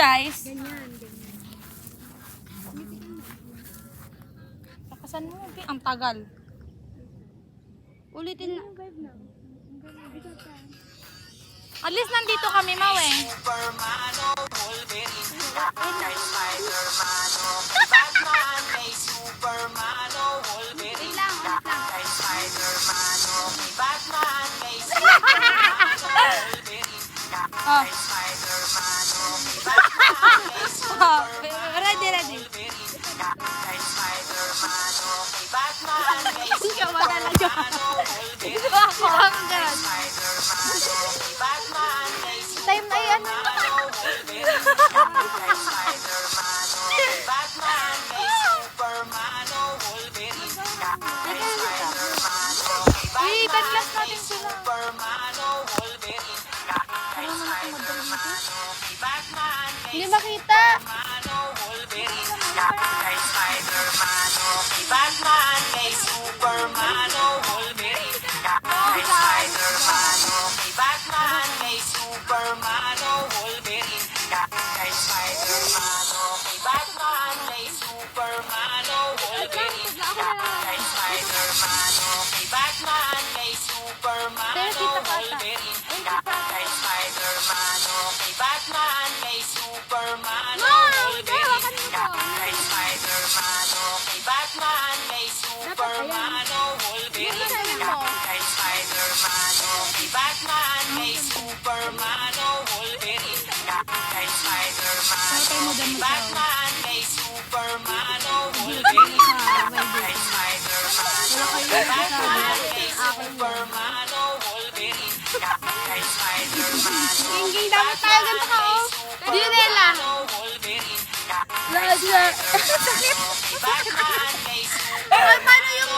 guys. Ganyan. Takasan mo, ang tagal. Ulitin na. At least nandito kami, Mau eh. Supermano, Wolverine, kay Spider-Mano, kay Batman, kay Supermano, Wolverine, kay Spider-Mano, kay Batman, kay Supermano, Wolverine, kay Spider-Mano, kay Batman, kay Supermano, Ready. Wolverine, kay Spider-Mano, kay Batman, kay Ikaw talaga. Supermano, Wolverine, Ako hanggang. Spider-Mano, kay Batman, kay Time na yan. Supermano, Wolverine, kay Spider-Mano, kay Batman, kay Supermano, Wolverine, kay Spider-Mano, kay Uy, Batman, taglas kay natin sila. Supermano, Wolverine, kay Spider-Mano, kay Batman, kay Hindi makita. Supermano, Wolverine, kay Spider-Mano, kay Batman, kay Supermano, Wolverine, kay Spider-Mano, kay Batman, kay Supermano, Wolverine, kay Spider-Mano, kay Batman, kay Supermano, Wolverine, kay Spider-Mano, kay Batman, kay Supermano, Wolverine, kay Spider-Mano, kay Batman, kay Supermano, Wolverine, kay Spider-Mano, kay Batman, kay Supermano, Wolverine, kay Spider-Mano, kay Batman, kay Supermano, Wolverine, kay Spider-Mano, kay Batman, kay Supermano, Wolverine, kay Spider-Mano, kay Batman, kay Supermano, Wolverine, kay Spider-Mano, Ging dapat tayo ganito ka oh. Dinela. Wolverine, Lager. kay Batman, kay Ay, paano yung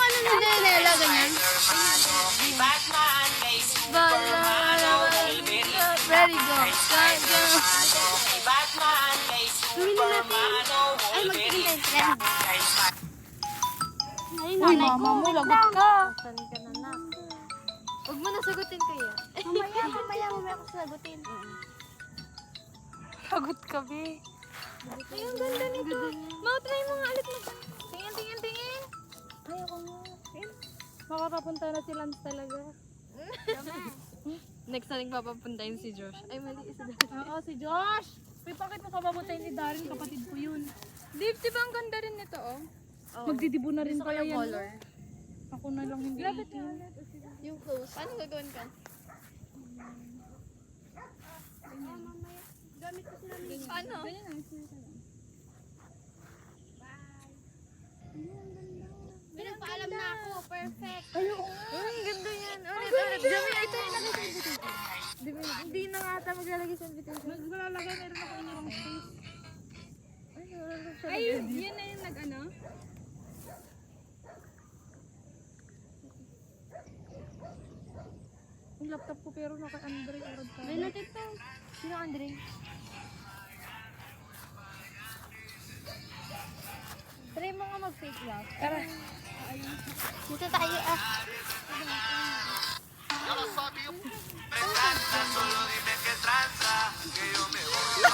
ano ni Dinela ganyan? Supermano, kay Batman, kay Supermano, Wolverine, Ready go. kay Spider-Mano, kay Batman, kay Supermano, Wolverine, kay Uy, mama mo, lagot ka. Saan ka na, nak? Huwag mo nasagutin kaya. Mamaya ako sagutin. Lagot ka, be. Ay, ang ganda nito. Mau, try mo nga ulit mo. Tingin. Ay, ako nga. Makakapunta na si Lance talaga. Next na nagpapapunta yun si Josh. Ay, mali. Isa daw. Oo, si Josh. Uy, bakit mo kapabutay ni Darren? Kapatid ko yun. Dave, di ba ang ganda rin nito, oh? Magdidibo na rin Gusto ko pala yung yan. color. Ako na lang hindi itim. Yung close. Paano gagawin ka? Paano? Pinagpaalam na ako. Perfect. Ay, ang ganda yan. Ulit. Dami, ito yung lagay sa invitation. Hindi na nga ata maglalagay sa invitation. Maglalagay, meron ako inirang space. Ay, yun na yung nag-ano? Yung laptop ko pero naka-Andre orad ka. May natin pa. Sino Andre? Try mo nga mag-fake laugh. Tara. Dito tayo ah. Solo dime qué tranza, que yo me voy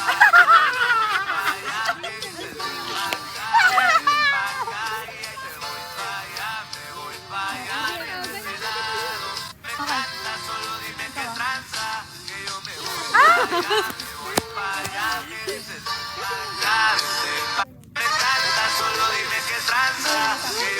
Solo dime qué tranza, que yo me voy para allá, que dices, solo dime qué tranza, que